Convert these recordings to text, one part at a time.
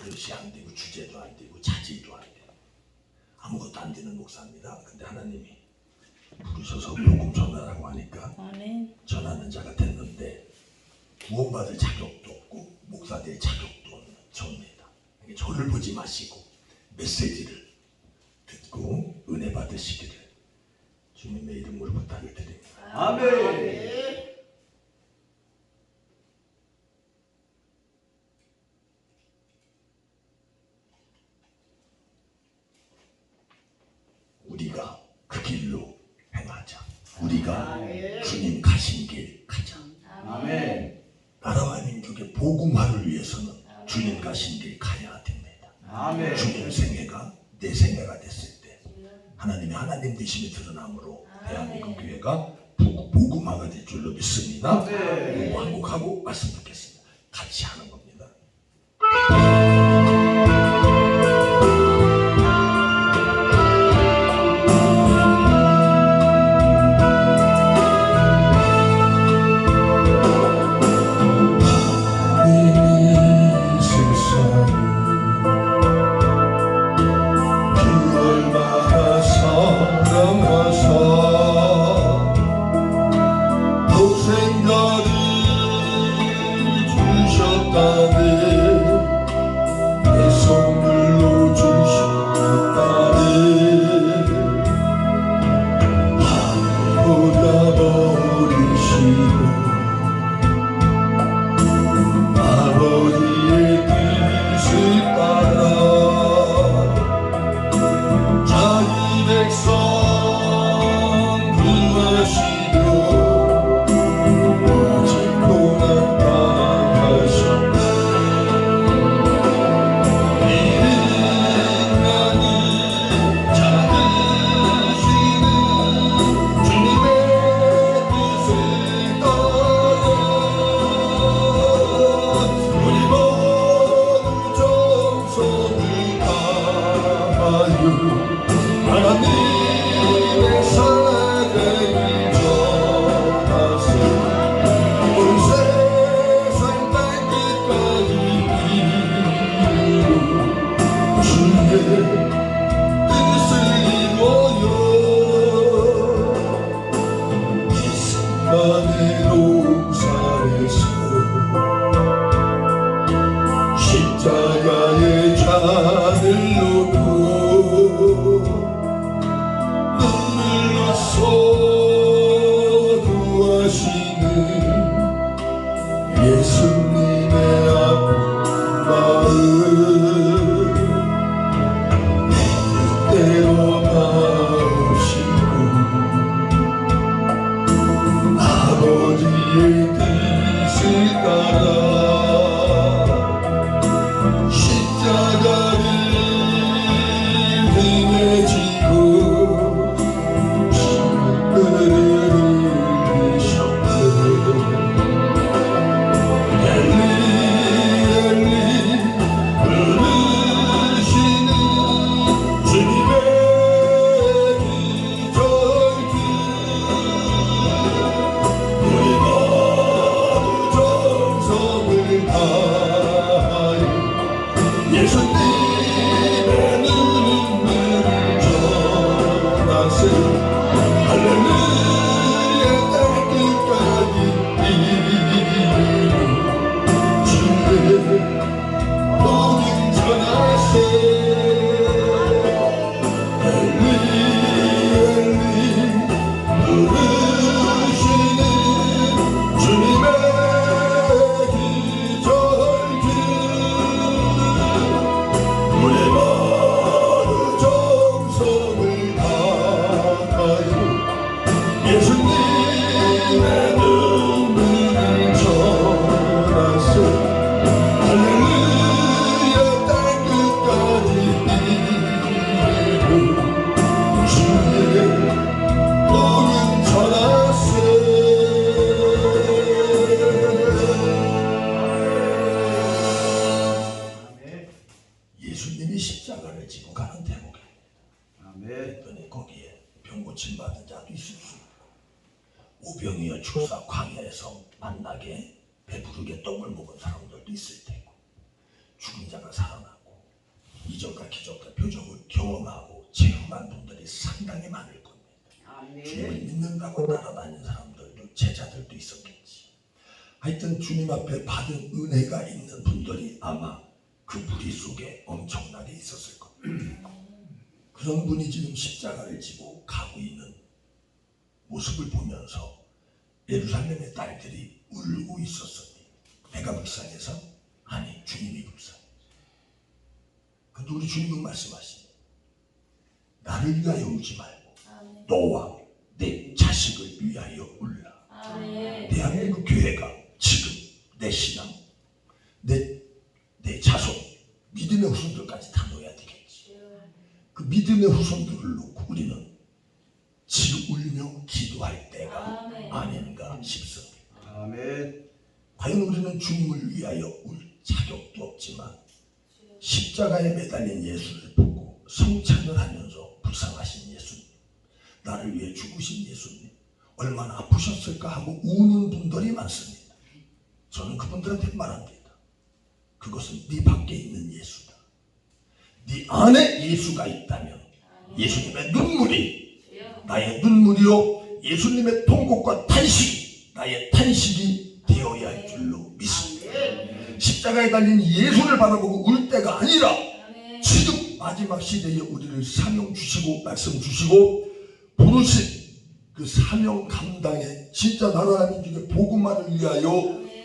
그릇이 안 되고 주제도 안 되고 자질도 안 되고 아무것도 안 되는 목사입니다. 근데 하나님이 부르셔서 복음 전하라고 하니까 전하는 자가 됐는데 구원받을 자격도 없고 목사 될 자격도 없는 저입니다. 저를 보지 마시고 메시지를 듣고 은혜 받으시기를 주님의 이름으로 부탁을 드립니다. 아멘. 우리가 그 길로 행하자. 우리가 주님 가신 길 가자. 아멘. 나라와 민족의 복음화를 위해서는 주님 가신 길 가야 됩니다. 아멘. 주님 생애가 내 생애가 됐을 때 하나님 되심이 드러남으로 대한민국 교회가 복음화가 될 줄로 믿습니다. 한 곡 하고 말씀 듣겠습니다. 같이 하는 겁니다. 십자가의 잔을 놓고 눈물로써 구하시는 예수님의 아픈 마음 내 뜻대로 마시고 아버지의 뜻을 따라 예수님이 십자가를 지고 가는 대목입니다. 아멘. 거기에 병 고침 받은 자도 있을 수 있고 우병이어 축사 광야에서 만나게 배부르게 떡을 먹은 사람들도 있을 테고 죽은 자가 살아나고 이적과 기적과 표적을 경험하고 체험한 분들이 상당히 많을 겁니다. 주님을 믿는다고 따라다니는 사람들도 제자들도 있었겠지. 하여튼 주님 앞에 받은 은혜가 있는 분들이 아마 그 무리 속에 엄청나게 있었을 겁니다. 그런 분이 지금 십자가를 지고 가고 있는 모습을 보면서 예루살렘의 딸들이 울고 있었습니다. 내가 불쌍해서? 아니, 주님이 불쌍해. 근데 우리 주님은 말씀하시니 나를 위하여 울지 말고 너와 내 자식을 위하여 울라. 대한민국 교회가 지금 내 신앙, 내 자손, 믿음의 후손들까지 다 놓아야 되겠지. 그 믿음의 후손들을 놓고 우리는 지금 울며 기도할 때가 아닌가 싶습니다. 아멘. 과연 우리는 주님을 위하여 울 자격도 없지만 십자가에 매달린 예수를 보고 성찬을 하면서 불쌍하신 예수님, 나를 위해 죽으신 예수님 얼마나 아프셨을까 하고 우는 분들이 많습니다. 저는 그분들한테 말합니다. 그것은 네 밖에 있는 예수다. 네 안에 예수가 있다면 예수님의 눈물이 나의 눈물이요 예수님의 통곡과 탄식이 나의 탄식이 되어야 할 줄로 믿습니다. 십자가에 달린 예수를 바라보고 울 때가 아니라 지금 마지막 시대에 우리를 사명 주시고 말씀 주시고 부르신 그 사명 감당에 진짜 나라 민족의 복음화를 위하여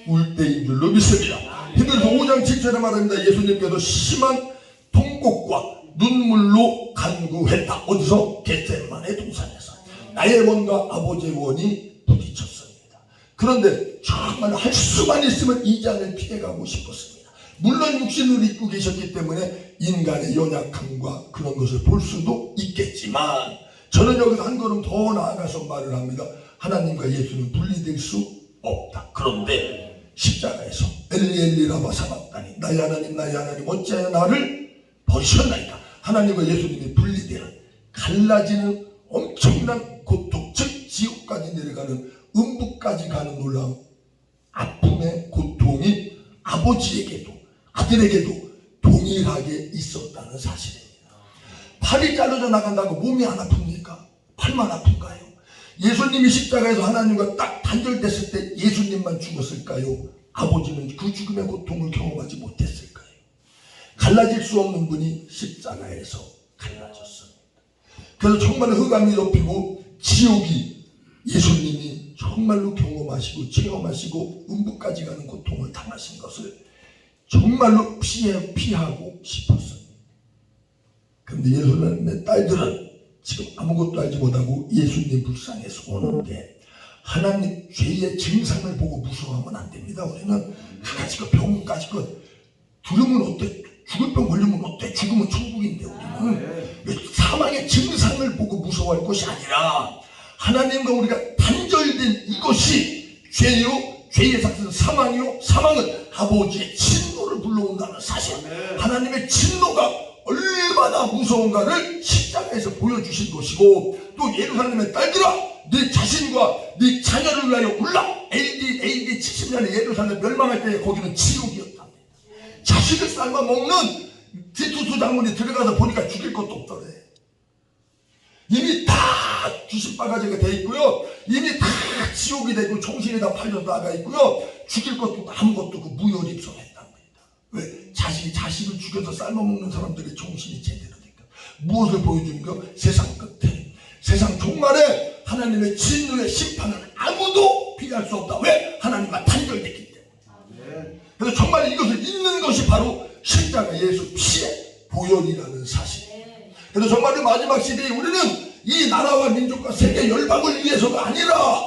울 때인 줄로 믿습니다. 히브리서 5장 7절에 말합니다. 예수님께서 심한 통곡과 눈물로 간구했다. 어디서? 겟세마네 동산에서 나의 원과 아버지의 원이 부딪혔습니다. 그런데 정말 할 수만 있으면 이 잔을 피해가고 싶었습니다. 물론 육신을 입고 계셨기 때문에 인간의 연약함과 그런 것을 볼 수도 있겠지만 저는 여기서 한 걸음 더 나아가서 말을 합니다. 하나님과 예수는 분리될 수 없다. 그런데 십자가에서 엘리 엘리 라마 사박다니 나의 하나님 어찌하여 나를 버리셨나이까. 하나님과 예수님이 분리되는 갈라지는 엄청난 고통, 즉 지옥까지 내려가는 음부까지 가는 놀라운 아픔의 고통이 아버지에게도 아들에게도 동일하게 있었다는 사실입니다. 팔이 잘려져 나간다고 몸이 안 아픕니까? 팔만 아픈가요? 예수님이 십자가에서 하나님과 딱 단절됐을 때 예수님만 죽었을까요? 아버지는 그 죽음의 고통을 경험하지 못했을까요? 갈라질 수 없는 분이 십자가에서 갈라졌습니다. 그래서 정말 흑암이 덮이고 지옥이 예수님이 정말로 경험하시고 체험하시고 음부까지 가는 고통을 당하신 것을 정말로 피하고 싶었습니다. 그런데 예수님의 딸들은 지금 아무것도 알지 못하고 예수님 불쌍해서 오는데 하나님 죄의 증상을 보고 무서워하면 안 됩니다. 우리는 그까지 그 병까지 그 들으면 어때? 죽을 병 걸리면 어때? 죽으면 천국인데 우리는 사망의 증상을 보고 무서워할 것이 아니라 하나님과 우리가 단절된 이것이 죄요, 죄의 삭은 사망이요, 사망은 아버지의 진노를 불러온다는 사실. 하나님의 진노가 얼마나 무서운가를 십자가에서 보여주신 것이고 또 예루살렘의 딸들아 네 자신과 네 자녀를 위하여 울라. AD 70년에 예루살렘 멸망할 때 거기는 지옥이었답니다. 자식을 삶아 먹는 디투스 장군이 들어가서 보니까 죽일 것도 없더래. 이미 다 귀신바가지가 돼 있고요. 이미 다 지옥이 되고 정신이 다 팔려 나가 있고요. 죽일 것도 아무것도 없고 무혈입성했답니다. 왜? 자식을 죽여서 삶아먹는 사람들의 정신이 제대로 되니까. 무엇을 보여주니까? 세상 끝에 세상 종말에 하나님의 진노의 심판을 아무도 피할 수 없다. 왜? 하나님과 단절됐기 때문에. 그래서 정말 이것을 잊는 것이 바로 십자가 예수 피의 보혈이라는 사실. 그래서 정말로 마지막 시대에 우리는 이 나라와 민족과 세계 열방을 위해서가 아니라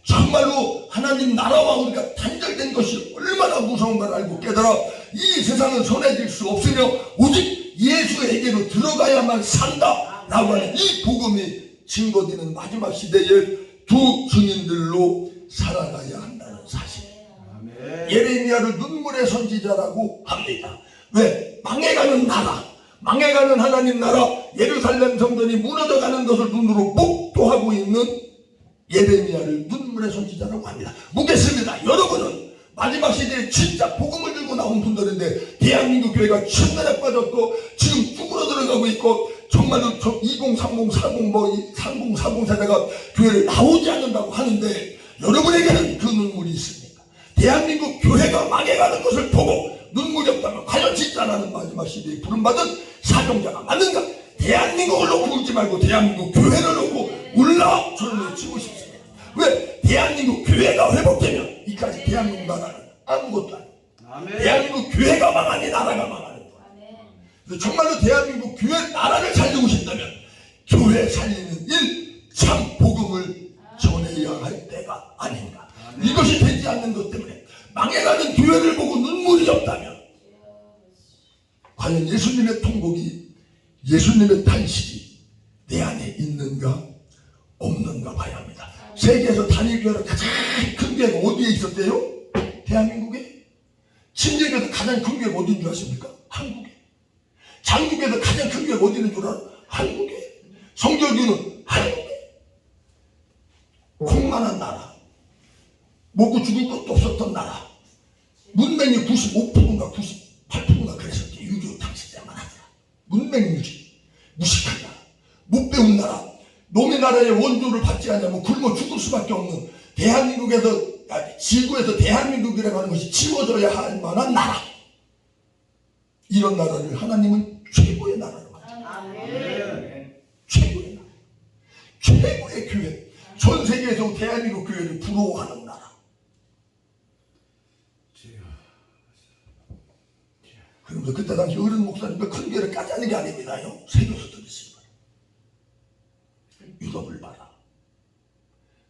정말로 하나님 나라와 우리가 단절된 것이 얼마나 무서운가를 알고 깨달아 이 세상은 손해질 수 없으며 오직 예수에게로 들어가야만 산다 라고 하는 이 복음이 증거되는 마지막 시대에 두 증인들로 살아가야 한다는 사실. 예레미야를 눈물의 선지자라고 합니다. 왜? 망해가는 나라, 망해가는 하나님 나라, 예루살렘 성전이 무너져가는 것을 눈으로 목도하고 있는 예레미야를 눈물의 선지자라고 합니다. 묻겠습니다. 여러분은 마지막 시대에 진짜 복음을 들고 나온 분들인데 대한민국 교회가 천년에 빠졌고 지금 흘러가고 있고 정말로 2030, 40, 3040 세대가 교회를 나오지 않는다고 하는데 여러분에게는 그 눈물이 있습니까? 대한민국 교회가 망해가는 것을 보고 눈물이 없다면 과연 진짜라는 마지막 시대에 부름받은 사명자가 맞는가? 대한민국을 놓고 울지 말고 대한민국 교회를 놓고 울라 저는 외치고 싶습니다. 왜? 대한민국 교회가 회복되면 이까지 대한민국 나라는 아무것도 아니에요. 대한민국 교회가 망하니 나라가 망하는 거예요. 정말로 대한민국 교회 나라를 살리고 싶다면 교회 살리는 일, 참 복음을 전해야 할 때가 아닌가. 이것이 되지 않는 것 때문에 망해가는 교회를 보고 눈물이 없다면 과연 예수님의 통곡이, 예수님의 탄식이 내 안에 있는가 없는가 봐야 합니다. 세계에서 단일교회로 가장 큰 교회가 어디에 있었대요? 대한민국에. 침례교에서 가장 큰 교회가 어디인 줄 아십니까? 한국에. 장국에서 가장 큰 교회가 어디 있는 줄 알아? 한국에. 성결교는 한국에. 콩만한 나라, 먹고 죽을 것도 없었던 나라, 문맹이 95%인가 98%인가 그랬었지. 6.25 당시 때만 하더라. 문맹유지, 무식한 나라, 못 배운 나라, 놈의 나라의 원조를 받지 않으면 굶어 죽을 수밖에 없는 대한민국에서, 지구에서 대한민국이라고 하는 것이 지워져야 할 만한 나라. 이런 나라를 하나님은 최고의 나라로 만들었어요. 최고의 나라, 최고의 교회. 전 세계에서 대한민국 교회를 부러워하는 나라. 그러면서 그때 당시 어른 목사님과 큰 교회를 까자는 게 아닙니다요. 새겨서 들으시기 바랍니다. 유럽을 봐라.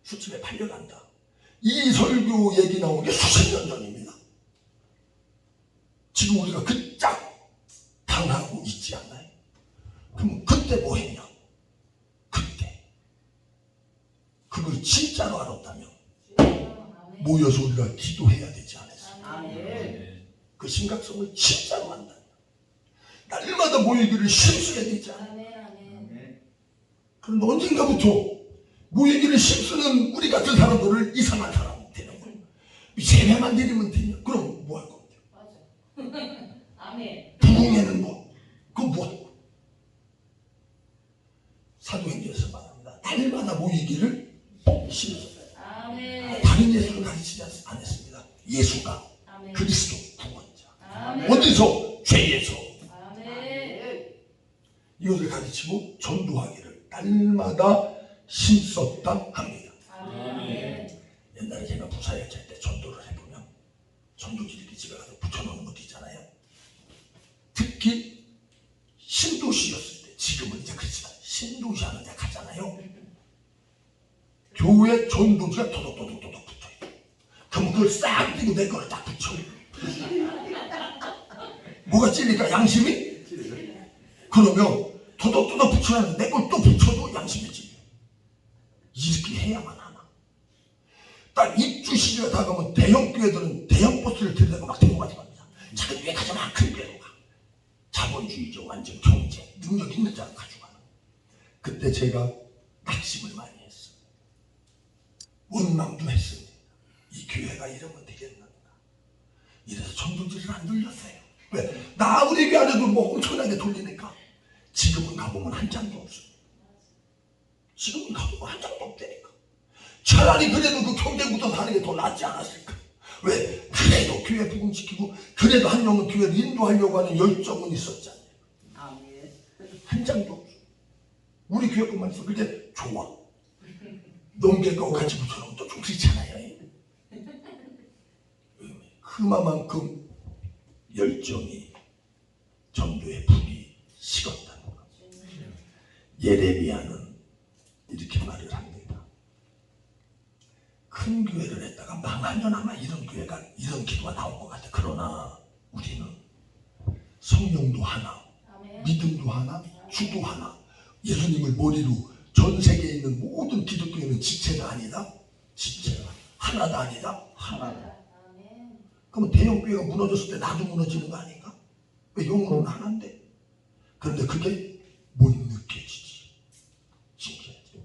수침에 팔려간다. 이 설교 얘기 나온 게 수십 년 전입니다. 지금 우리가 그 짝 당하고 있지 않나요? 그럼 그때 뭐 했냐? 그때 그걸 진짜로 알았다면 모여서 우리가 기도해야 되지 않았습니까? 그 심각성을 진짜로 안다. 날마다 모이기를 힘써야 되지 않아요? 그런데 언젠가부터 모이기를 힘쓰는 우리 같은 사람들을 이상한 사람 되는 거예요. 세배만 드리면 되냐? 그럼 뭐 할 겁니까? 부흥회는 뭐? 그거 뭐 할 거야? 사도행전에서 말합니다. 날마다 모이기를 힘써요. 다른 예수를 가르치지 않았습니다. 예수가 그리스도 구원자. 어디서? 죄에서. 이것을 가르치고 전도하기를 날마다 힘썼다 합니다. 옛날에 제가 부사에 잘 때 전도를 해보면 전도지 이렇게 집에 가서 붙여놓는 것도 있잖아요. 특히 신도시였을 때, 지금은 이제 그렇지만 신도시 하는 데 가잖아요. 교회 전도지가 도덕도덕도덕 붙어요. 그럼 그걸 싹 띄고 내 거를 딱 붙여. 뭐가 찔릴까? 양심이? 그러면 도덕도덕 붙여놨는데 내 걸 또 붙여도 양심이 찔려. 이렇게 해야만 하나. 딱 입주 시기가 다가오면 대형 교회들은 대형 버스를 들여다가 막 데리고 가져갑니다. 작은 교회 가져가, 큰 교회로 가. 자본주의죠. 완전 경제, 능력 있는 자를 가져가는. 그때 제가 낙심을 많이 했어요. 원망도 했습니다. 이 교회가 이러면 되겠는가. 이래서 전도지를 안 돌렸어요. 왜? 나 우리 교회 안에도 뭐 엄청나게 돌리니까. 지금은 가보면 한 장도 없어요. 지금은 가보면 한 장도 없다니까. 차라리 그래도 그 경쟁부터 하는 게 더 낫지 않았을까. 왜? 그래도 교회 부흥시키고 그래도 한 명은 교회를 인도하려고 하는 열정은 있었잖아요. 한 장도 없어. 우리 교회뿐만 있어. 그게 좋아. 넘길거고 같이 붙여놓으면 또 좋잖아요. 그만큼 열정이, 전도의 불이 식었다는 것. 예레미야는 이렇게 말을 합니다. 큰 교회를 했다가 망하면 아마 이런 기도가 나올 것 같아. 그러나 우리는 성령도 하나, 믿음도 하나, 주도 하나, 예수님을 머리로 전 세계에 있는 모든 기독교인은 지체가 아니다. 지체가 하나다 아니다. 하나다. 그러면 대형 교회가 무너졌을 때 나도 무너지는 거 아닌가? 왜 영혼은 하나인데? 그런데 그게 못 느껴지지. 신기하지.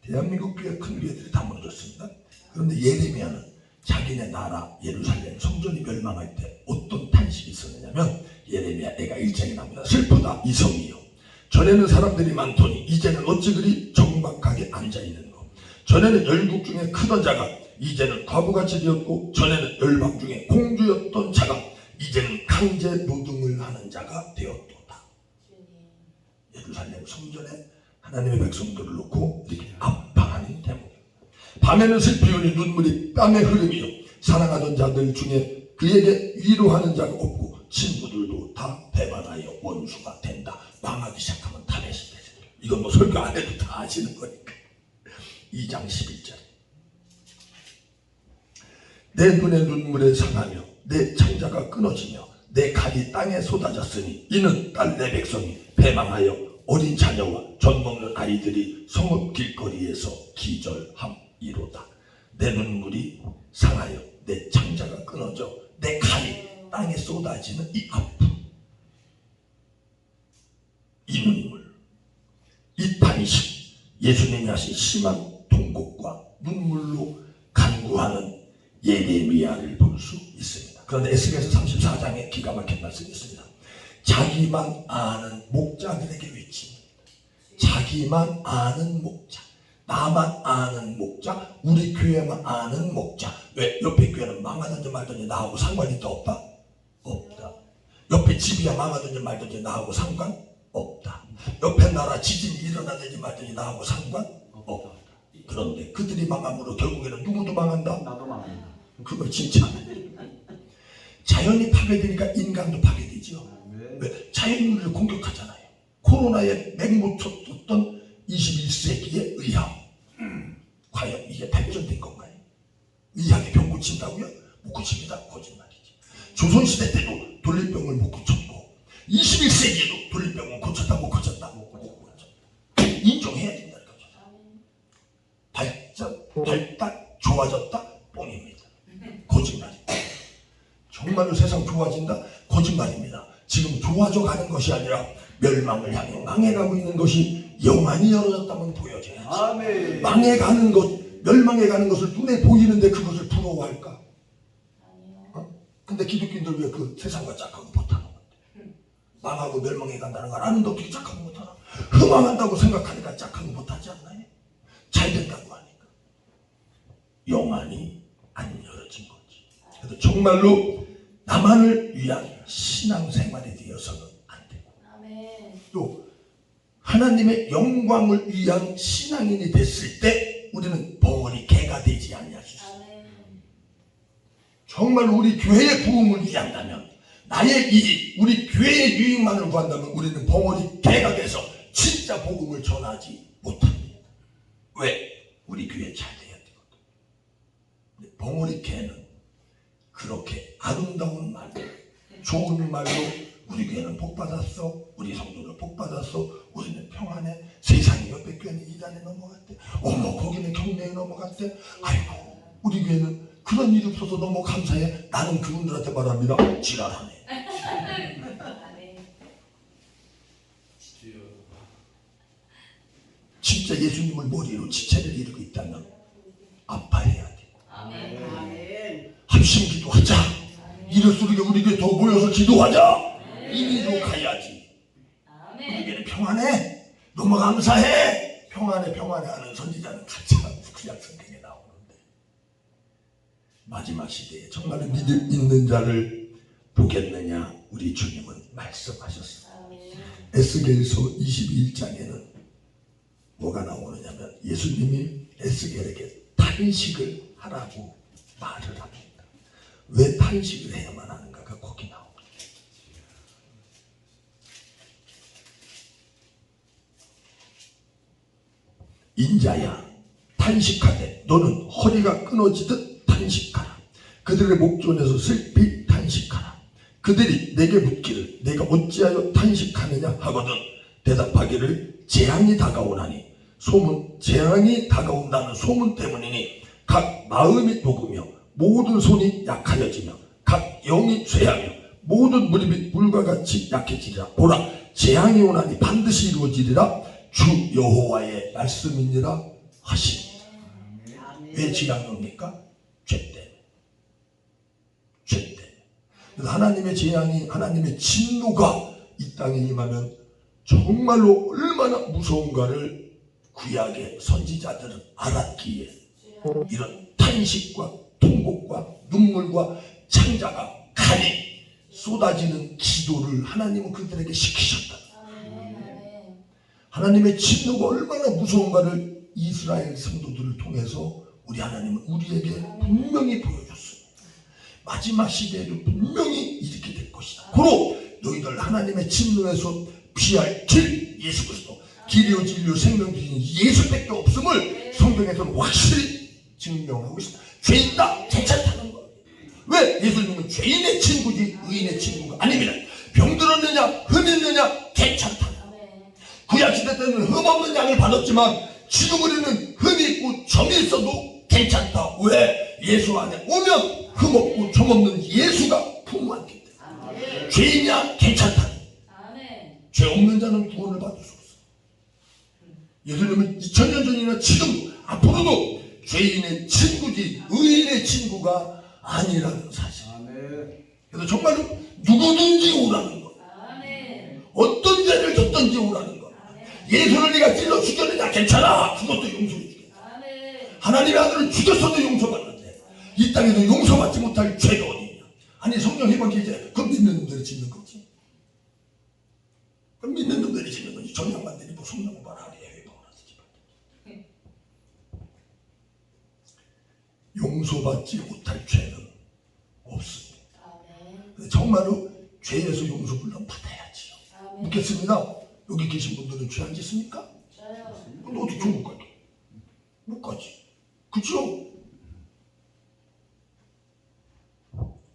대한민국 교회 큰 교회들이 다 무너졌습니다. 그런데 예레미야는 자기네 나라 예루살렘 성전이 멸망할 때 어떤 탄식이 있었느냐면 예레미야 애가 1장에 나옵니다. 슬프다 이 성이여 전에는 사람들이 많더니 이제는 어찌 그리 적막하게 앉아있는고. 전에는 열국 중에 크던 자가 이제는 과부같이 되었고, 전에는 열방 중에 공주였던 자가 이제는 강제 노동을 하는 자가 되었도다. 예루살렘 성전에 하나님의 백성들을 놓고 이렇게 아파하는 대목. 밤에는 슬피 우니 눈물이 뺨에 흐르며 사랑하던 자들 중에 그에게 위로하는 자가 없고 친구들도 다 배반하여 원수가 된다. 망하기 시작하면 다 배신되죠. 이건 뭐 설교 안 해도 다 아시는 거니까. 2장 11절. 내 눈의 눈물에 상하며 내 창자가 끊어지며 내 칼이 땅에 쏟아졌으니 이는 딸 내 백성이 패망하여 어린 자녀와 젖 먹는 아이들이 성읍 길거리에서 기절함이로다. 내 눈물이 상하여 내 창자가 끊어져 내 칼이 땅에 쏟아지는 이 아픔, 이 눈물, 이 탄식, 예수님이 하신 심한 통곡과 눈물로 간구하는 예레미야를 볼 수 있습니다. 그런데 에스겔서 34장에 기가 막힌 말씀이 있습니다. 자기만 아는 목자들에게 외칩니다. 자기만 아는 목자, 나만 아는 목자, 우리 교회만 아는 목자. 왜? 옆에 교회는 망하든지 말든지 나하고 상관이 더 없다? 없다. 옆에 집이야 망하든지 말든지 나하고 상관 없다. 옆에 나라 지진이 일어나든지 말든지 나하고 상관 없다. 그런데 그들이 망함으로 결국에는 누구도 망한다? 나도 망한다. 그거 진짜 자연이 파괴되니까 인간도 파괴되죠. 왜? 자연을 공격하잖아요. 코로나에 맹묻혔던 21세기의 의학, 과연 이게 발전된 건가요? 의학이 병 고친다고요? 못 고칩니다. 거짓말이지. 조선시대 때도 돌림병을 못 고쳤고 21세기에도 돌림병을 고쳤다 못 고쳤다? 못 고쳤다. 인정해야 된다는 거죠. 발달 좋아졌다? 뻥입니다. 거짓말입니다. 정말로 세상 좋아진다? 거짓말입니다. 지금 좋아져 가는 것이 아니라 멸망을 향해 망해가고 있는 것이 영안이 열어졌다면 보여져야지. 아멘. 망해가는 것, 멸망해가는 것을 눈에 보이는데 그것을 부러워할까? 근데 기독교인들 왜 그 세상과 짝하고 못하는 건데? 망하고 멸망해간다는 걸 아는데 어떻게 짝하고 못하나? 흥황한다고 생각하니까 짝하고 못하지 않나요? 잘 된다고 하니까. 영안이 안 열어진 거지. 그래서 정말로 나만을 위한 신앙생활이 되어서는 안 되고, 또 하나님의 영광을 위한 신앙인이 됐을 때 우리는 벙어리 개가 되지 아니할 수 있어요. 정말 우리 교회의 부흥을 위한다면, 나의 이익, 우리 교회의 유익만을 구한다면 우리는 벙어리 개가 돼서 진짜 복음을 전하지 못합니다. 왜? 우리 교회 잘 돼야 되거든. 벙어리 개는 그렇게 아름다운 말, 좋은 말로 우리 교회는 복받았어, 우리 성도를 복받았어, 우리는 평안해, 세상이 옆에 교회는 이단에 넘어갔대, 어머 거기는 경매에 넘어갔대, 아이고 우리 교회는 그런 일이 없어서 너무 감사해. 나는 그분들한테 말합니다. 지랄하네. 진짜 예수님을 머리로 지체를 이루고 있다면 아파해야 돼. 합심 기도하자. 이럴수록 우리 교회 더 모여서 기도하자. 이리로 가야지. 우리 교회는 평안해. 너무 감사해. 평안해 하는 선지자는 같이 하고 그냥 성경에 나오는데, 마지막 시대에 정말 믿음 있는 자를 보겠느냐 우리 주님은 말씀하셨습니다. 에스겔서 22장에는 뭐가 나오느냐면 예수님이 에스겔에게 탄식을 하라고 말을 합니다. 왜 탄식을 해야만 하는가가 거기 나옵니다. 인자야 탄식하되 너는 허리가 끊어지듯 탄식하라. 그들의 목전에서 슬피 탄식하라. 그들이 내게 묻기를 내가 어찌하여 탄식하느냐 하거든 대답하기를 재앙이 다가오나니, 재앙이 다가온다는 소문 때문이니 각 마음이 녹으며 모든 손이 약하여지며 각 영이 쇠하며 모든 무릎이 물과 같이 약해지리라. 보라, 재앙이 오나니 반드시 이루어지리라. 주 여호와의 말씀이니라 하시니. 왜 재앙이 옵니까? 죄 때문에. 죄 때문에. 그래서 하나님의 재앙이, 하나님의 진노가 이 땅에 임하면 정말로 얼마나 무서운가를 구약의 선지자들은 알았기에 이런 탄식과 통곡과 눈물과 창자가 간이 쏟아지는 기도를 하나님은 그들에게 시키셨다. 하나님의 진노가 얼마나 무서운가를 이스라엘 성도들을 통해서 우리 하나님은 우리에게 분명히 보여줬습니다. 마지막 시대에도 분명히 이렇게 될 것이다. 고로 너희들 하나님의 진노에서 피할 길, 예수 그리스도, 길이요 진리요 생명이신 예수밖에 없음을 성경에서는 확실히 증명하고 있습니다. 죄인다, 괜찮다는 거. 왜? 예수님은 죄인의 친구지 의인의 친구가 아닙니다. 병들었느냐, 흠 있느냐, 괜찮다. 구약시대 때는 흠 없는 양을 받았지만 지금 우리는 흠이 있고 점이 있어도 괜찮다. 왜? 예수 안에 오면 흠 없고 점 없는 예수가 풍부하기 때문에. 죄인이야 괜찮다. 죄 없는 자는 구원을 받을 수 없어. 예수님은 2000년 전이나 지금 앞으로도 죄인의 친구지 의인의 친구가 아니라는 사실. 그래서 정말로 누구든지 오라는 거. 어떤 죄를 졌든지 오라는 거. 예수를 네가 찔러 죽였느냐 괜찮아. 그것도 용서해 주겠다. 하나님의 아들을 죽였어도 용서받는데 이 땅에서 용서받지 못할 죄가 어디 있냐. 아니 성령 회복이 이제 그 믿는 놈들이 짓는 거지. 그 믿는 놈들이 짓는 거지. 정량만들이 뭐 성령 봐라 회복을 하지. 용서받지 못할 죄는 없습니다. 정말로 죄에서 용서 물론 받아야지요. 묻겠습니다. 여기 계신 분들은 죄 안 짓습니까? 근데 어떻게 천국 가게? 못 가지. 그죠?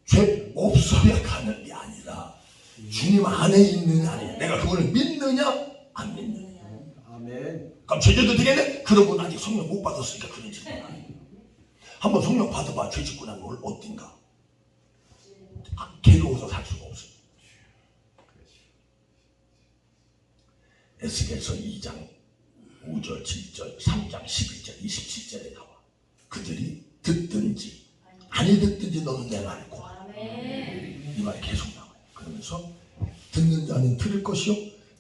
죄 없어야 가는 게 아니라 주님 안에 있느냐 아니냐. 내가 그걸 믿느냐 안 믿느냐. 아멘. 그럼 죄져도 되겠네? 그러고 아직 성령 못 받았으니까 그런 짓은 아니에요. 한번 성령 받아봐. 죄 짓고 나면 어딘가 괴로워서 살 수가 없어요. 에스겔서 2장 5절 7절 3장 11절 27절에 나와. 그들이 듣든지 아니 듣든지 너는 내 말을 구하라. 이 말이 계속 나와요. 그러면서 듣는 자는 들을 것이요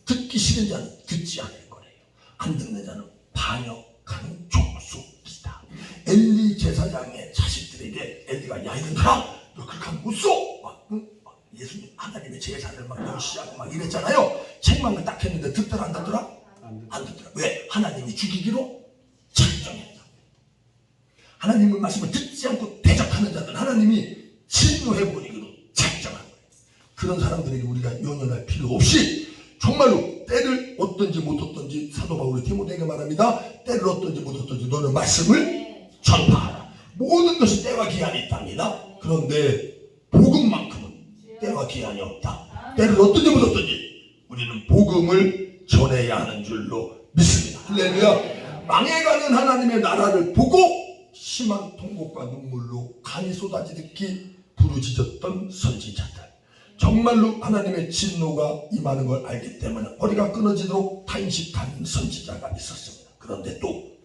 듣기 싫은 자는 듣지 않을 거래요. 안 듣는 자는 반역하는 족속이다. 엘리 제사장의 자식들에게 엘리가 야 이놈들아 너 그렇게 하면 못 써! 예수님 하나님의 제사를 막 멸시하고 막 이랬잖아요. 책망을 딱 했는데 듣더라 안 듣더라? 안 듣더라. 왜? 하나님이 죽이기로 작정했다. 하나님의 말씀을 듣지 않고 대적하는 자들 하나님이 진노해버리기로 작정한 거예요. 그런 사람들에게 우리가 연연할 필요 없이 정말로 때를 얻든지 못 얻든지 사도 바울이 디모데에게 말합니다. 때를 얻든지 못 얻든지 너는 말씀을 전파하라. 모든 것이 때와 기한이 있답니다. 그런데 복음만큼은 때와 기한이 없다. 때를 얻든지 못 얻든지 우리는 복음을 전해야 하는 줄로 믿습니다. 할렐루야. 망해가는 하나님의 나라를 보고 심한 통곡과 눈물로 간이 쏟아지듯이 부르짖었던 선지자들. 정말로 하나님의 진노가 임하는 걸 알기 때문에 허리가 끊어지도록 탄식하는 선지자가 있었습니다. 그런데 또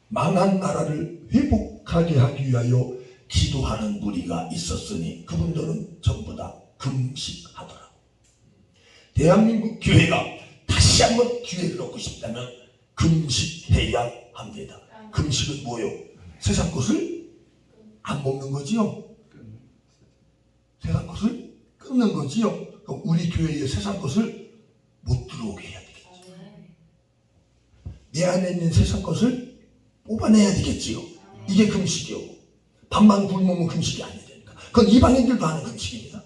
망한 나라를 회복하게 하기 위하여 기도하는 무리가 있었으니 그분들은 전부 다 금식하더라. 대한민국 교회가 다시 한번 기회를 얻고 싶다면 금식해야 합니다. 금식은 뭐요? 세상 것을 안 먹는 거지요. 세상 것을 끊는 거지요. 그럼 우리 교회에 세상 것을 못 들어오게 해야 되겠죠. 내 안에 있는 세상 것을 뽑아내야 되겠지요. 이게 금식이요. 밥만 굶으면 금식이 아니니까. 그건 이방인들도 하는 금식입니다.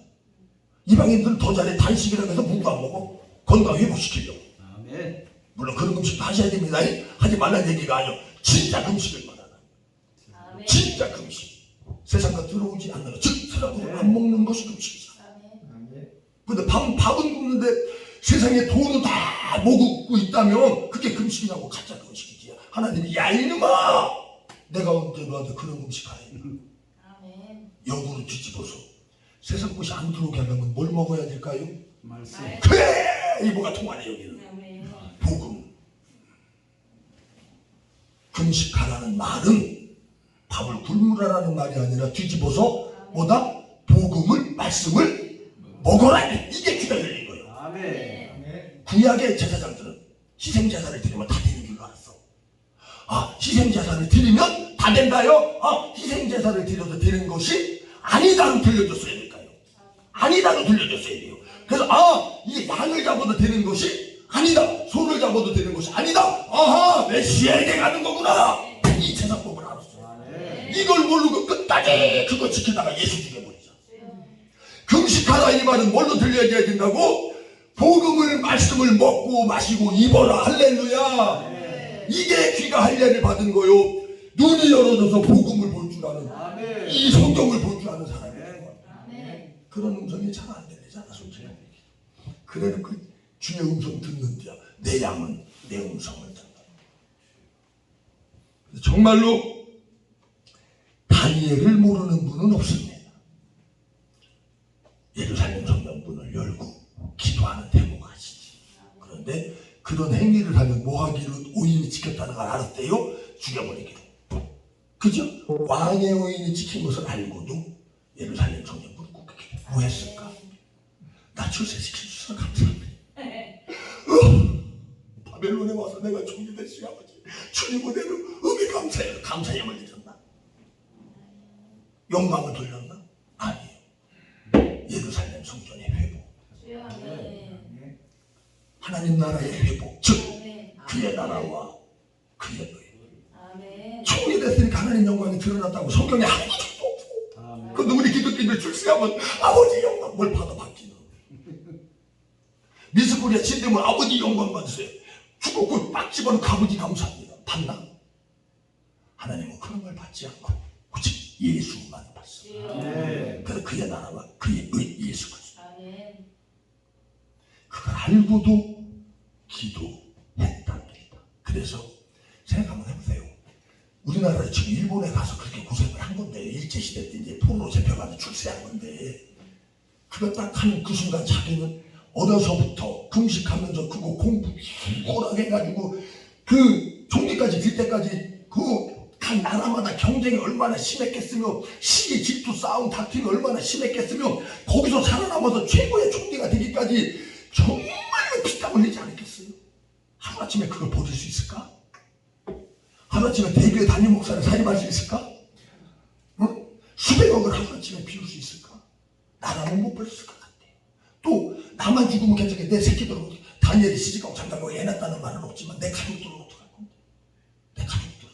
이방인들은 더 잘해. 단식이라고 해서 물도 안 먹어. 건강 회복시키려고. 아멘. 물론 그런 금식도 하셔야 됩니다. 하지 말라는 얘기가 아니요. 진짜 금식을 말하는. 진짜 금식. 세상 것 들어오지 않는 것. 즉 세상으로 안 먹는 것이 금식이잖아. 근데 밥은 굶는데 세상에 돈을 다 먹고 있다면 그게 금식이냐고. 가짜 금식이지. 하나님이 야 이놈아 내가 언제 너한테 그런 금식 하냐. 역으로 뒤집어서 세상 것이 안 들어오게 하려면 뭘 먹어야 될까요? 말씀. 그래 이보가 통하네. 여기는 복음. 금식하라는 말은 밥을 굶으라는 말이 아니라 뒤집어서 뭐다? 복음을 말씀을 먹어라. 이게 귀가 열린 거예요. 아멘. 구약의 제사장들은 희생제사를 드리면 다 되는 줄 알았어. 아, 희생제사를 드리면 다 된다요? 아, 희생제사를 드려도 되는 것이 아니다로 들려줬어야 될까요? 아니다로 들려줬어야 돼요. 그래서 이게 양을 잡아도 되는 것이 아니다. 소를 잡아도 되는 것이 아니다. 아하, 메시아에게 가는 거구나. 이 제사법을 알았어요. 이걸 모르고 끝까지 그거 지키다가 예수 죽여버리자. 금식하라 이 말은 뭘로 들려야 된다고? 복음을, 말씀을 먹고 마시고 입어라. 할렐루야. 이게 귀가 할례를 받은 거요. 눈이 열어져서 복음을 볼 줄 아는, 이 성경을 볼 줄 아는 사람이에요. 그런 음성이 잘 안 들리잖아, 솔직히. 그래도 그 주의 음성 듣는데야 내 양은 내 음성을 듣는다. 정말로 다니엘을 모르는 분은 없습니다. 예루살렘 성전문을 열고 기도하는 대모가 하시지. 그런데 그런 행위를 하면 뭐하기로 오인이 지켰다는 걸 알았대요. 죽여버리기로. 그죠? 왕의 오인이 지킨 것을 알고도 예루살렘 성전문을 굽히기로. 뭐 했을까? 나 출세시켜주셔서 감사합니다. 바벨론에 와서 내가 종이 되시 아버지 주님 은혜로 음이 감사해요. 감사함을 드렸나? 영광을 돌렸나? 아니에요. 예루살렘 성전의 회복, 하나님 나라의 회복, 즉 그의 나라와 그의 의회. 총이 됐으니까 하나님 영광이 드러났다고 성경에 한 구절도 없고, 그런데 우리 기독교인들 출세하면 아버지 영광 뭘 받아 받기는. 미스코리아 진대면 아버지 영광 받으세요. 죽었고 빡 집어넣고 아버지 감사합니다. 받나? 하나님은 그런 걸 받지 않고 오직 예수만 받습니다. 그래서 그의 나라와 그의 예수 그리스도. 그걸 알고도 기도했답니다. 그래서 생각 한번 해보세요. 우리나라에 지금 일본에 가서 그렇게 고생을 한 건데, 일제시대 때 이제 포로로 잡혀가서 출세한 건데, 그거 딱 하는 그 순간 자기는 어려서부터 금식하면서 그거 공부 죽어라 해가지고 그 종기까지 들 때까지 그 각 나라마다 경쟁이 얼마나 심했겠으며 시기 질투 싸움 다툼이 얼마나 심했겠으며 거기서 살아남아서 최고의 총리가 되기까지 정말로 피땀 흘리지 않았겠어요? 하루아침에 그걸 버릴 수 있을까? 하루아침에 대교회 담임 목사를 사임할 수 있을까? 응? 수백억을 하루아침에 비울 수 있을까? 나라는 못 버렸을 것 같아요. 또 나만 죽으면 괜찮게 내 새끼들은 다니엘이 시집가고 장가가고 애 낳았다는 말은 없지만 내 가족들은 어떡할 건데? 내 가족들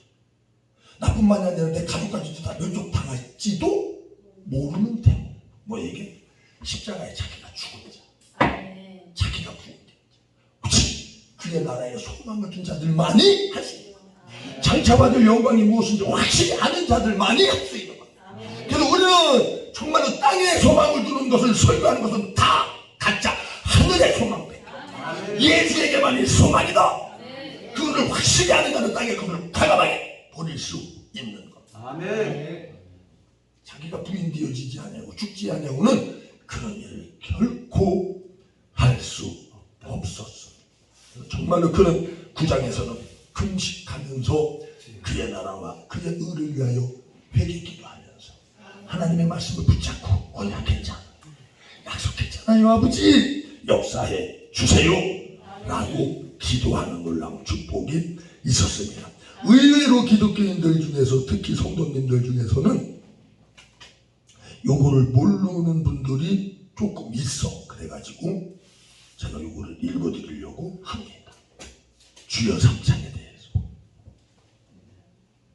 나뿐만이 아니라 내 가족까지도 다 면족당할지도 모르는 대목. 뭐 이게 십자가에 자기가 죽은 자, 자기가 부은 자, 오직 그의 나라에 소망을 둔 자들만이 할 수 있는 거예요. 장차받을 영광이 무엇인지 확실히 아는 자들만이 할 수 있는 거예요. 그래서 우리는 정말로 땅에 소망을 두는 것을 설교하는 것은 다 가짜, 하늘의 소망밖에. 예수에게만이 소망이다. 그것을 확실히 아는 자는 땅에 그것을 과감하게 버릴 수 있는 것. 아멘. 자기가 부인되어지지 아니하고 죽지 아니하고는 그런 일을 결코 할 수 없었어. 정말로 그런 구장에서는 금식하면서 그의 나라와 그의 의를 위하여 회개기도 하면서 하나님의 말씀을 붙잡고 언약했잖아. 약속했잖아요. 아버지 역사해 주세요 라고 기도하는 놀라운 축복이 있었습니다. 의외로 기독교인들 중에서 특히 성도님들 중에서는 요거를 모르는 분들이 조금 있어. 그래가지고 제가 요거를 읽어드리려고 합니다. 주여 3장에 대해서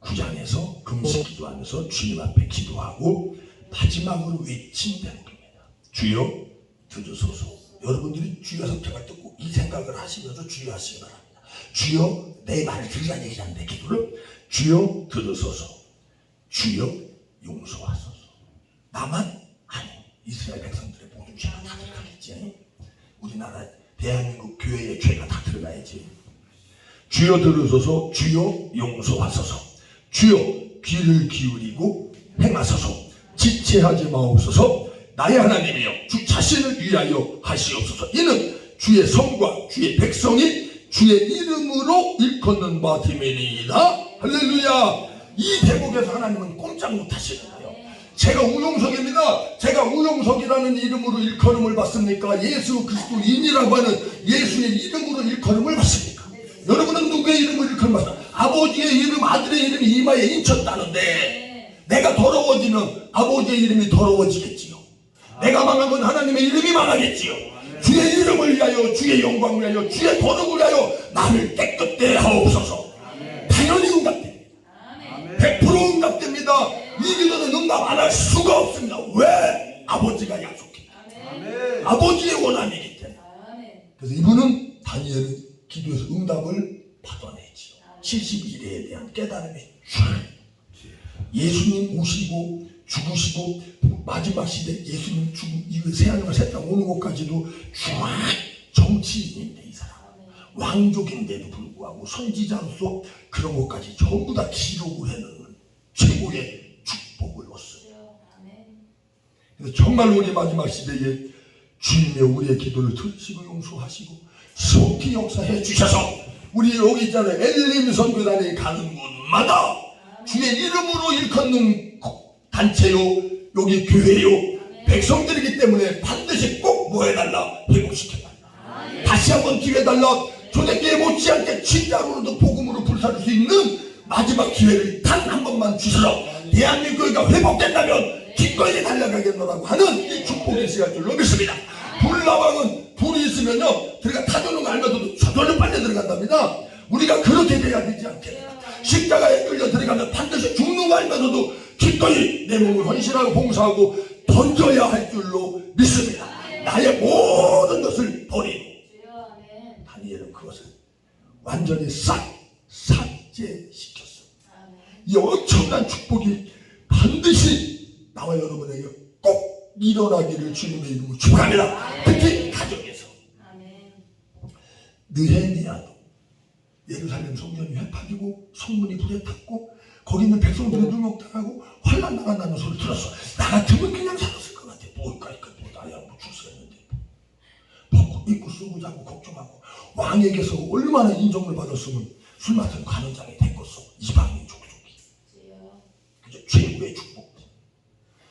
9장에서 금식 기도하면서 주님 앞에 기도하고 마지막으로 외친 대목입니다. 주여 들으소서. 여러분들이 주여 3장을 듣고 이 생각을 하시면서 주여 하시기 바랍니다. 주여 내 말을 들으라는 얘기지 않는데 기도를 주여 들으소서. 주여 용서하소서. 나만 아니 이스라엘 백성들의 모든 죄가 다 들어가겠지. 우리나라 대한민국 교회의 죄가 다 들어가야지. 주여 들으소서. 주여 용서하소서. 주여 귀를 기울이고 행하소서. 지체하지 마옵소서. 나의 하나님이여 주 자신을 위하여 하시옵소서. 이는 주의 성과 주의 백성이 주의 이름으로 일컫는 바 됨이니이다. 할렐루야. 이 대목에서 하나님은 꼼짝 못하시는 거예요. 제가 우용석입니다. 제가 우용석이라는 이름으로 일컬음을 받습니까? 예수 그리스도인이라고 하는 예수의 이름으로 일컬음을 받습니까? 여러분은 누구의 이름을 일컬음 받습니까? 아버지의 이름, 아들의 이름이 이마에 인쳤다는데 내가 더러워지면 아버지의 이름이 더러워지겠지요. 내가 망하면 하나님의 이름이 망하겠지요. 주의 이름을 위하여, 주의 영광을 위하여, 주의 거룩을 위하여 나를 깨끗게 하옵소서. 당연히 응답됩니다. 100% 응답됩니다. 이 기도는 응답 안 할 수가 없습니다. 왜? 아버지가 약속했기 때문에. 아버지의 원함이기 때문에. 그래서 이분은 다니엘은 기도에서 응답을 받아내지요. 71회에 대한 깨달음이 예수님 오시고 죽으시고 마지막 시대 예수님 죽음 이후에 새하늘과 새 땅 오는 것까지도 중앙 정치인인데 이 사람 왕족인데도 불구하고 선지자로서 그런 것까지 전부 다 기록을 해놓는 최고의 축복을 얻었어요. 그래서 정말 우리 마지막 시대에 주님의 우리의 기도를 들으시고 용서하시고 속히 역사해 주셔서 우리 여기 있잖아요. 엘림 선교단에 가는 곳마다 주의 이름으로 일컫는 단체요, 여기 교회요, 백성들이기 때문에 반드시 꼭 뭐 해달라? 회복시켜달라. 다시 한번 기회 달라. 초대교회 못지않게 진짜로도 복음으로 불사를 수 있는 마지막 기회를 단 한 번만 주셔서 대한민국 교회가 회복된다면 기꺼이 달려가겠노라고 하는 이 축복이 있어야 줄로 믿습니다. 불나방은 불이 있으면요, 들어가 타주는 거 알면서도 저절로 빨려 들어간답니다. 우리가 그렇게 돼야 되지 않겠나. 십자가에 끌려 들어가면 반드시 죽는 거 알면서도 기꺼이 내 몸을 헌신하고 봉사하고 던져야 할 줄로 믿습니다. 나의 모든 것을 버리고 다니엘은 그것을 완전히 삭제시켰어. 이 엄청난 축복이 반드시 나와 여러분에게 꼭 일어나기를 주님의 이름으로 축복합니다. 특히 가정에서. 느헤미야도 예루살렘 성전이 회파되고 성문이 불에 탔고 거기 있는 백성들이 능욕당하고 환난 나간다는 소리 들었어. 나 같으면 그냥 살았을 것 같아. 뭘까 이거 나야 뭐 죽었는데 벗고 입고 쓰고 자고 걱정하고 왕에게서 얼마나 인정을 받았으면 술 마시는 관원장이 됐겠어. 이방인 족속이. 그죠? 최고의 축복.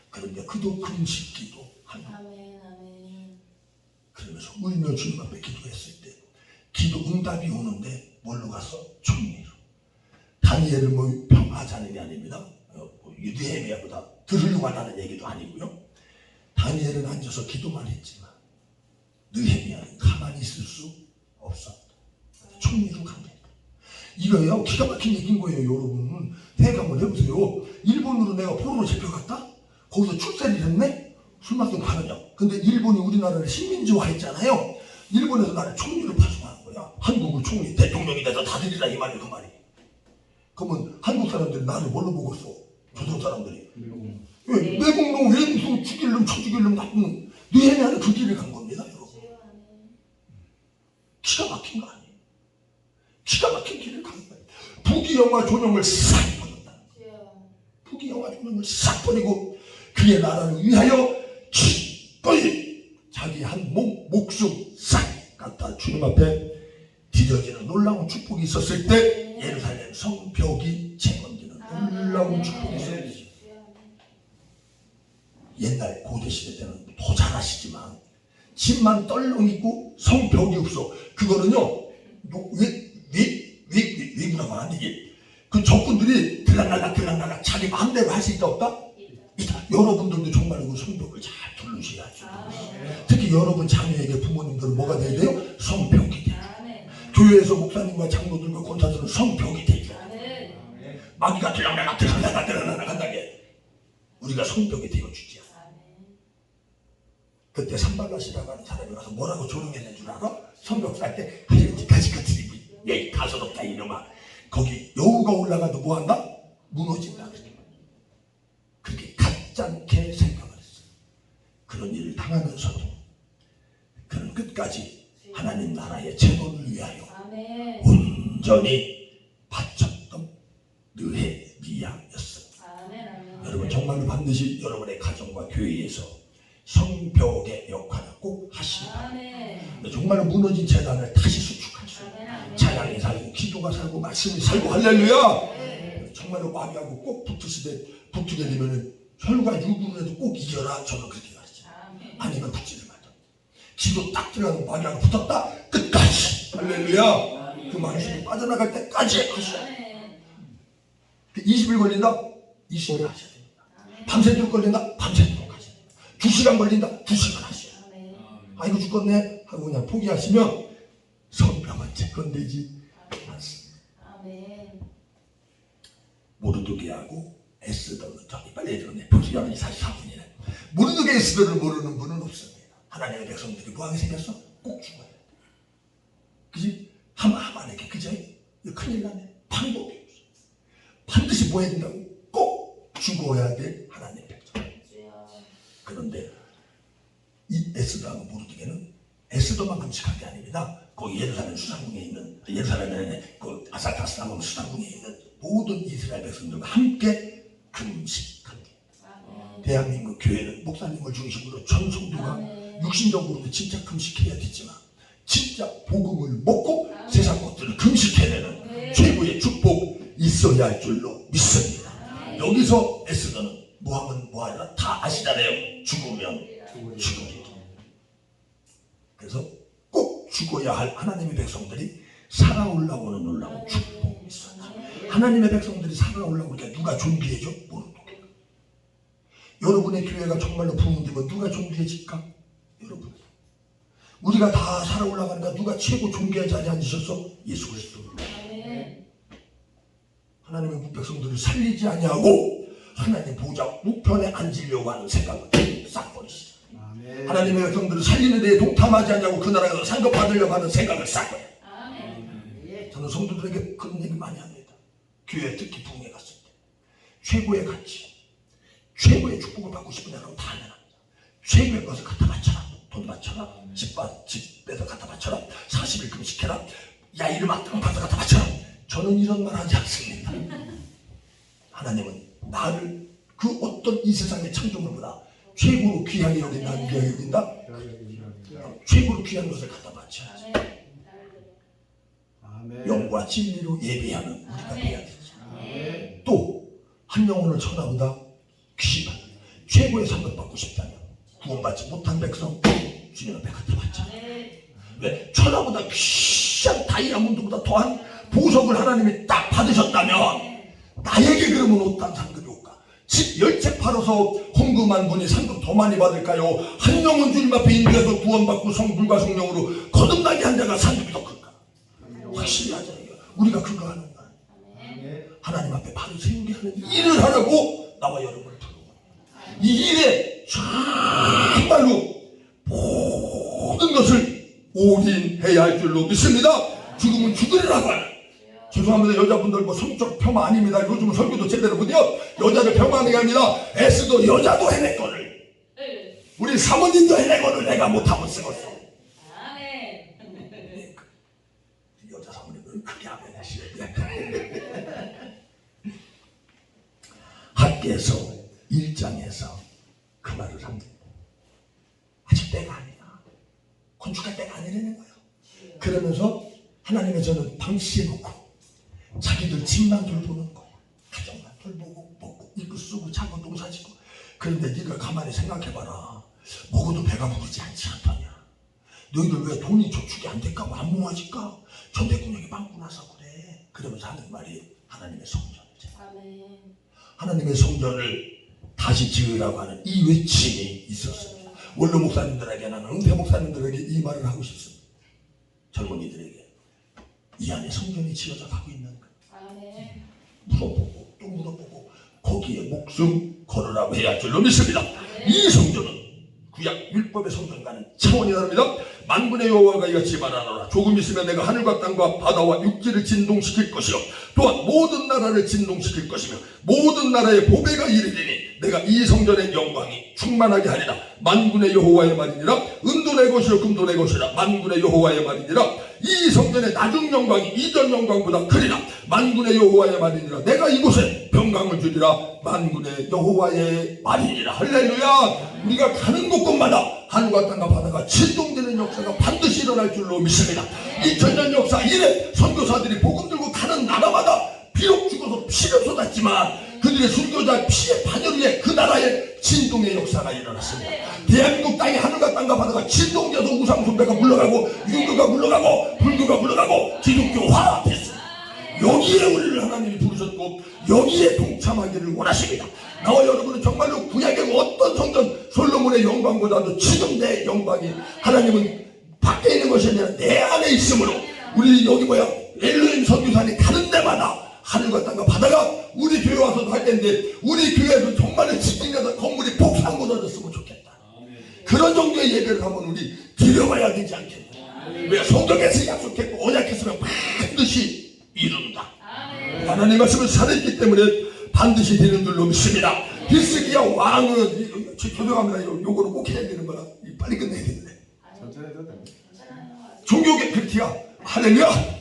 그런데 그도 금식 기도하며 그러면서 울며 주님 앞에 기도했을 때 기도 응답이 오는데 뭘로 갔어? 총리로. 다니엘을 뭐 평하자는 게 아닙니다. 느헤미야보다 들으려고 하는 얘기도 아니고요. 다니엘은 앉아서 기도만 했지만 느헤미야는 가만히 있을 수 없었다. 총리로 간 거예요. 이거요 기가 막힌 얘기인 거예요. 여러분 생각 한번 해보세요. 일본으로 내가 포로로 잡혀갔다? 거기서 출세를 했네? 술 마시고 가느냐? 근데 일본이 우리나라를 식민지화 했잖아요. 일본에서 나를 총리로 파송하는 거야. 한국을 총리 대통령이 돼서 다들이라 이 말이 그 말이. 그러면 한국 사람들이 나를 뭘로 보겠어? 조선 사람들이. 왜? 내국놈 왜 무슨 죽일 놈 쳐죽일 놈 나쁜 느헤미야는 그 길을 간 겁니다. 여러분. 기가 막힌 거 아니에요. 기가 막힌 길을 간 거예요. 부귀영화 존영을 싹 버렸다. 부귀영화 존영을 싹 버리고 그의 나라를 위하여 기꺼이 자기 한 목숨 싹 갖다 주님 앞에 드려지는 놀라운 축복이 있었을 때 예루살렘 성벽이 재건되는 놀라운 축복이 있었어요. 옛날 고대시대 때는 더 잘하시지만 집만 떨렁 있고 성벽이 없어. 그거는요 외구라고 하는 이게 그 적군들이 들락날락 자기 마음대로 할 수 있다 없다? 있다. 여러분들도 정말 그 성벽을 잘 두르셔야죠. 특히 여러분 자녀에게 부모님들은 뭐가 돼야 돼요? 성벽이 돼요. 교회에서 목사님과 장로들과 권사들은 성벽이 되죠. 마귀가 들락날락 한다게 우리가 성벽이 되어주지 않아. 그때 산발라시라고 하는 사람이 와서 뭐라고 조롱했는 줄 알아? 성벽 쌀 때 가지까지 드리고 얘 가소롭다 이놈아. 거기 여우가 올라가도 뭐한다? 무너진다. 그렇게 가짜게 생각을 했어요. 그런 일을 당하면서도 그는 끝까지 하나님 나라의 재건을 위하여 온전히 바쳤던 느헤미야였어요. 여러분 정말로 반드시 여러분의 가정과 교회에서 성벽의 역할을 꼭 하시기 바랍니다. 정말로 무너진 재단을 다시 수축할 수 있는 찬양이 살고 기도가 살고 말씀이 살고 할렐루야. 정말로 마귀하고 꼭 붙게 되면 혈과 육으로라도 꼭 이겨라. 저는 그렇게 가르쳐요. 아니면 붙지를 마라. 기도 딱 들어가는 마귀하고 붙었다 끝까지. 할렐루야. 그 망신이 빠져나갈 때까지 하셔야 돼요. 20일 걸린다? 20일 하셔야 됩니다. 밤새도록 걸린다? 밤새도록 하셔야 됩니다. 2시간 걸린다? 2시간 하셔야 돼요. 아이고 죽겠네 하고 그냥 포기하시면 성병은 재건되지 않습니다. 모르드게하고 에스더는 저기 빨리 해주네. 벌써 11시 44분이네. 모르드게 에스더를 모르는 분은 없습니다. 하나님의 백성들이 뭐하게 생겼어? 꼭 죽어야 돼. 그지? 하만에게 그저 이거 큰일 나네. 방법이 없어. 반드시 뭐 해야 된다고? 꼭 죽어야 돼. 하나님의 백성. 그런데 이 에스더하고 모르드게는 에스더만 금식한 게 아닙니다. 거기 예루살렘 수상궁에 있는 예루살렘에 그 아사타스나무 수상궁에 있는 모든 이스라엘 백성들과 함께 금식합니다. 대한민국 교회는 목사님을 중심으로 전 성도가 육신적으로도 진짜 금식해야 되지만 진짜 복음을 먹고 세상 것들을 금식해내는 최고의 축복 있어야 할 줄로 믿습니다. 여기서 에스더는 뭐하면 뭐하라 다 아시잖아요. 죽으면 죽으리. 그래서 꼭 죽어야 할 하나님의 백성들이 살아올라오는 놀라운 축복이 있었죠. 하나님의 백성들이 살아올라오니까 누가 존귀해져? 모르겠어요. 여러분의 교회가 정말로 부흥되면 누가 존귀해질까? 여러분, 우리가 다 살아올라가니까 누가 최고 존귀한 자리에 앉으셨어? 예수 그리스도. 하나님의 백성들을 살리지 아니하고 하나님 보좌 우편에 앉으려고 하는 생각을 싹 버리시죠. 하나님의 백성들을 살리는 데에 동참하지 않냐고 그 나라에서 상급 받으려고 하는 생각을 싹 버려요. 저는 성도들에게 그런 얘기 많이 합니다. 교회 특히 부흥회 갔을 때 최고의 가치, 최고의 축복을 받고 싶은 사람은 다 하면 합니다. 최고의 것을 갖다 바쳐라. 돈 바쳐라. 집에서 갖다 바쳐라. 40일 금식해라. 야 이름 안 뜨면 받아 갖다 바쳐라. 저는 이런 말 하지 않습니다. 하나님은 나를 그 어떤 이 세상의 창조물보다 최고로 귀하게 여긴다, 안 귀하게 여긴다? 최고로 귀한 것을 갖다 바쳐야지. 영과 진리로 예배하는 우리가 돼야 되죠. 또 한 영혼을 천하보다 귀한 최고의 상급 받고 싶다면 구원받지 못한 백성 주님 앞에 갖다 바쳐. 왜? 천하보다 귀한 다이아몬드보다 더한 보석을 하나님이 딱 받으셨다면 나에게 그러면 어떤 상급이 올까? 집 10채 팔아서 헌금한 분이 상급 더 많이 받을까요? 한 영혼 주님 앞에 인도해서 구원받고 성불과 성령으로 거듭나게 한 자가 상급이 더 클까? 확실히 하자. 우리가 그거 하는 거야. 하나님 앞에 바로 세우게 하는 일을 하라고 나와 여러분을 부르고 이 일에 정말로 모든 것을 올인해야 할 줄로 믿습니다. 죽으면 죽으리라고 하는. 죄송합니다. 여자분들 뭐 성적 폄하 아닙니다. 요즘은 설교도 제대로 못해요. 여자를 폄하하는 게 아니라 에스도 여자도 해냈거늘. 우리 사모님도 해내거늘 내가 못하면 쓰겠어. 여자 사모님들은 크게 하면 하시야 돼. 학계에서 1장에서 그 말을 합니다. 아직 때가 아니야. 건축할 때가 아니라는 거예요. 그러면서 하나님의 저는 방치해놓고 자기들 집만 돌보는 거야. 가정만 돌보고 먹고 입고 쓰고 자고 농사 짓고. 그런데 네가 가만히 생각해봐라. 먹어도 배가 부르지 않지 않더냐. 너희들 왜 돈이 저축이 안 될까? 안 모아질까? 전 대통령이 빵꾸 나서 그래. 그러면서 하는 말이 하나님의 성전을 하나님의 성전을 다시 지으라고 하는 이 외침이 있었습니다. 원로 목사님들에게는 은퇴 목사님들에게 이 말을 하고 싶습니다. 젊은이들에게 이 안에 성전이 지어져 가고 있는 거예요. 물어보고 또 물어보고 거기에 목숨 걸으라고 해야 할 줄로 믿습니다. 이 성전은 구약 율법의 성전과는 차원이 다릅니다. 만군의 여호와가 이같이 말하노라. 조금 있으면 내가 하늘과 땅과 바다와 육지를 진동시킬 것이요 또한 모든 나라를 진동시킬 것이며 모든 나라의 보배가 이르리니 내가 이 성전의 영광이 충만하게 하리라. 만군의 여호와의 말이니라. 은도 내 것이요 금도 내 것이라. 만군의 여호와의 말이니라. 이 성전의 나중 영광이 이전 영광보다 크리라. 만군의 여호와의 말이니라. 내가 이곳에 평강을 주리라. 만군의 여호와의 말이니라. 할렐루야. 우리가 가는 곳곳마다 하늘과 땅과 바다가 진동되는 역사가 반드시 일어날 줄로 믿습니다. 2000년 역사 이래 선교사들이 복음 들고 가는 나라마다 비록 죽어서 피를 쏟았지만 그들의 순교자 피의 반열 위에 그 나라의 진동의 역사가 일어났습니다. 대한민국 땅이 하늘과 땅과 바다가 진동돼서 우상숭배가 물러가고 유교가 물러가고 불교가 물러가고 기독교화 됐습니다. 여기에 우리를 하나님이 부르셨고 여기에 동참하기를 원하십니다. 나와 여러분은 정말로 구약의 어떤 성전 솔로몬의 영광보다도 지금 내 영광이 하나님은 밖에 있는 것이 아니라 내 안에 있으므로 우리 여기 엘로힘 선교사님 가는 데마다 하늘과 땅과 바다가 우리 교회 와서도 할 텐데 우리 교회도 정말로 지진에서 건물이 폭삭 무너졌으면 좋겠다. 그런 정도의 예배를 한번 우리 드려봐야 되지 않겠냐. 왜 성경에서 약속했고 언약했으면 반드시 이룬다. 하나님 말씀을 살아있기 때문에 반드시 되는 줄로 믿습니다. 히스기야 왕은 죄송합니다. 요거는 꼭 해야 되는 거라 빨리 끝내야 되는데 종교계 그렇게야 할렐루야.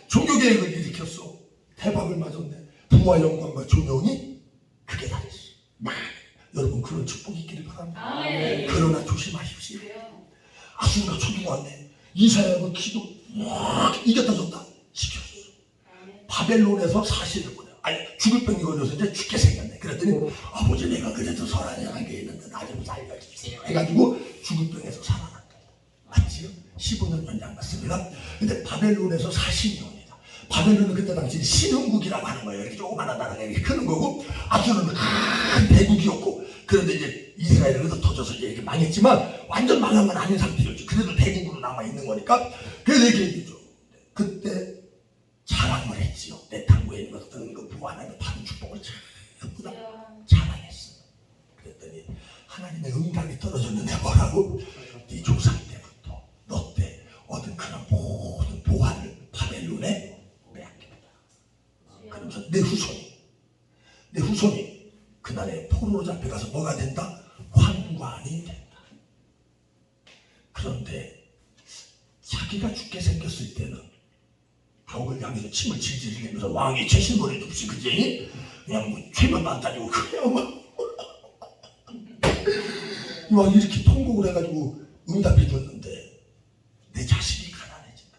종교계획을 일으켰어. 대박을 맞았네. 부와 영광과 조명이 그게 다랬어. 여러분 그런 축복이 있기를 바랍니다. 그러나 조심하십시오. 아수르가 초등왔네. 이사야가 기도 이겼다 졌다 시켰어. 바벨론에서 사실을 보내. 아니 죽을 병이 걸려서 이제 죽게 생겼네. 그랬더니 아버지 내가 그래도 설안이라는 게 있는데 나 좀 살려주세요 해가지고 죽을 병에서 살아났다. 맞지요? 15년 연장받습니다. 근데 바벨론에서 40이 옵니다. 바벨론은 그때 당시 신흥국이라고 하는 거예요. 이렇게 조그마한 나라가 이렇게 크는 거고 아수르는 큰 대국이었고 그런데 이제 이스라엘은 흩어져서 이렇게 망했지만 완전 망한 건 아닌 상태였죠. 그래도 대국으로 남아있는 거니까 그래서 이렇게 얘기죠. 그때 자랑을 했지요. 내 탕구에 있는 것들은 그 부하나님의 다른 축복을 전부 다 자랑했어요. 그랬더니 하나님의 응답이 떨어졌는데 뭐라고? 네 조상 때부터 너 때 얻은 그런 모든 보화를 바벨론에 빼앗겼다. 그러면서 내 후손이 그날에 포로로 잡혀가서 뭐가 된다? 환관이 된다. 그런데 자기가 죽게 생겼을 때는 벽을 향해서 침을 질질 흘리면서 왕이 최신머리도 없이 그지? 그냥 뭐 최면도 안 따지고 그냥 막 이렇게 통곡을 해가지고 응답이 줬는데 내 자식이 가난해진다.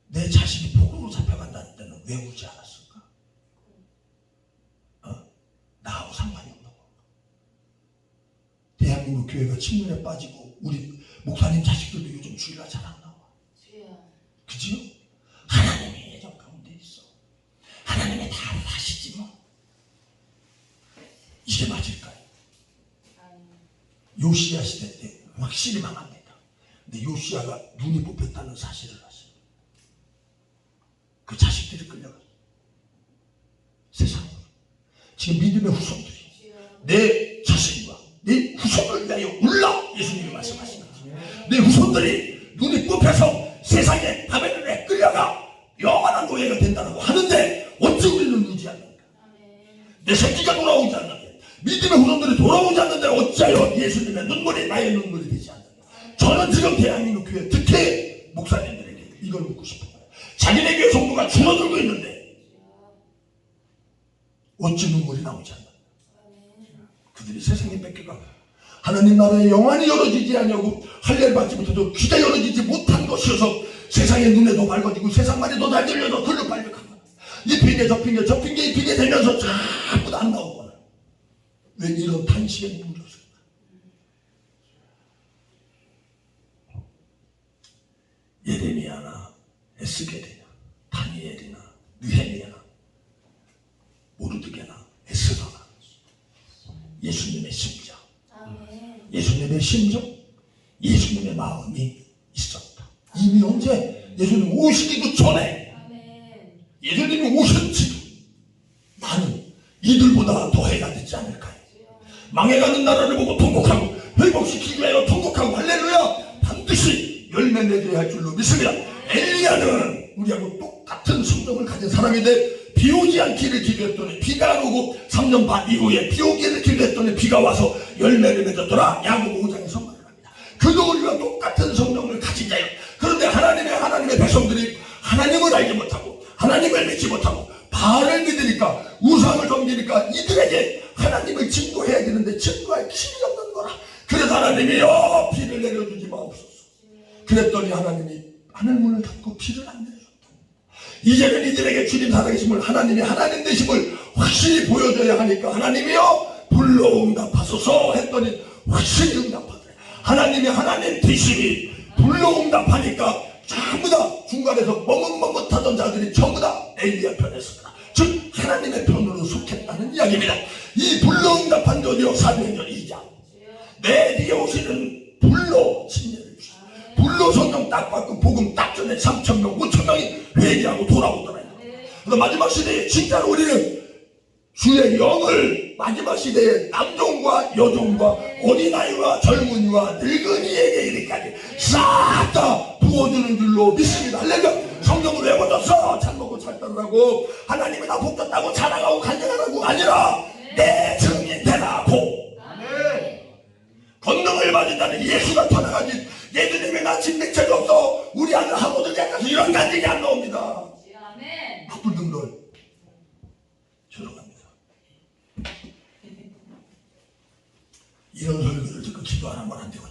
내 자식이 포로로 잡혀간다는 데는 왜 오지 않았을까? 나하고 상관이 없는 건가? 대한민국 교회가 침문에 빠지고 우리 목사님 자식들도 요즘 주일날 잘 안 나와. 그지요? 하나님의 예정 가운데 있어. 하나님의 다 하시지 뭐. 이게 맞을까요? 요시야 시대 때 확실히 망합니다. 근데 요시야가 눈이 뽑혔다는 사실을 아십니다. 그 자식들이 끌려가서 세상으로. 지금 믿음의 후손들이 내 자식과 내 후손을 위하여 울라 예수님이 말씀하십니다. 내 후손들이 눈이 뽑혀서 세상에 바벨론에 끌려가 영원한 노예가 된다고 하는데 어찌 우리는 누지 않는가? 내 새끼가 돌아오지 않는데 믿음의 후손들이 돌아오지 않는데 어찌하여 예수님의 눈물이 나의 눈물이 되지 않는가? 저는 지금 대한민국 교회 특히 목사님들에게 이걸 묻고 싶어요. 자기네 교회 성도가 줄어들고 있는데 어찌 눈물이 나오지 않는가? 그들이 세상에 뺏겨가 하나님 나라의 영안이 열어지지 않냐고 할례를 받지 못해도 귀가 열어지지 못한 것이어서 세상의 눈에도 밝아지고 세상 말이 더 잘 들려서 글로 빨려가고 이 핑계 저 핑계 저 핑계 이 핑계 되면서 자꾸 안 나오거나 왜 이런 탄식에 눈물을 흘릴까? 예레미야나 에스겔이나 다니엘이나 느헤미야나 모르드게나 에스더나 예수님의 심정 예수님의 심정 예수님의 마음이 있었다. 이미 언제 예수님 오시기도 전에 예수님이 오셨지 나는 이들보다 더 해야 되지 않을까요? 망해가는 나라를 보고 통곡하고 회복시키기 위하여 통곡하고 할렐루야 반드시 열매 맺어야 할 줄로 믿습니다. 엘리야는 우리하고 똑같은 성정을 가진 사람인데 비 오지 않기를 기도했더니 비가 안 오고 3년 반 이후에 비 오기를 기도했더니 비가 와서 열매를 맺었더라. 야고보 5장에 선언을 합니다. 그도 우리와 똑같은 성정을 가진 자예요. 그런데 하나님의 백성들이 하나님을 알지 못하고 하나님을 믿지 못하고 바알을 믿으니까 우상을 섬기니까 이들에게 하나님을 증거해야 되는데 증거할 길이 없는 거라. 그래서 하나님이 비를 내려주지 마옵소서. 그랬더니 하나님이 하늘문을 닫고 비를 안 내려줬다. 이제는 이들에게 주님 살아계심을 하나님이 하나님 되심을 확실히 보여줘야 하니까 하나님이요 불로 응답하소서 했더니 확실히 응답하더래. 하나님이 하나님 되시니 불로 응답하니까 전부 다 중간에서 머뭇머뭇하던 자들이 전부 다 엘리야 편에 서더라. 즉 하나님의 편으로 속했다는 이야기입니다. 이 불로 응답한 자들이요 사도행전 2장 내 뒤에 오시는 불로 침례를 주시고 불로 성령 딱 받고 복음 딱 전에 3,000명 5,000명이 회개하고 돌아오더라요. 그래서 마지막 시대에 진짜로 우리는 주의 영을 마지막 시대에 남종과 여종과 어린아이와 젊은이와 늙은이에게 이르기까지 싹 다 부어주는 줄로 믿습니다. 할렐루야. 성경을 외워줘서 잘 먹고 잘 따르라고 하나님이 나 복졌다고 자랑하고 간증하라고 아니라 내 증인 되라고. 권능을 받은 자는 예수가 터나가지 예수님이 나 진백체도 없어 우리 아들 하모들 약간 이런 간증이 안 나옵니다. 나쁜 놈들 죄송합니다. 이런 설교를 듣고 기도 안 하면 안 되고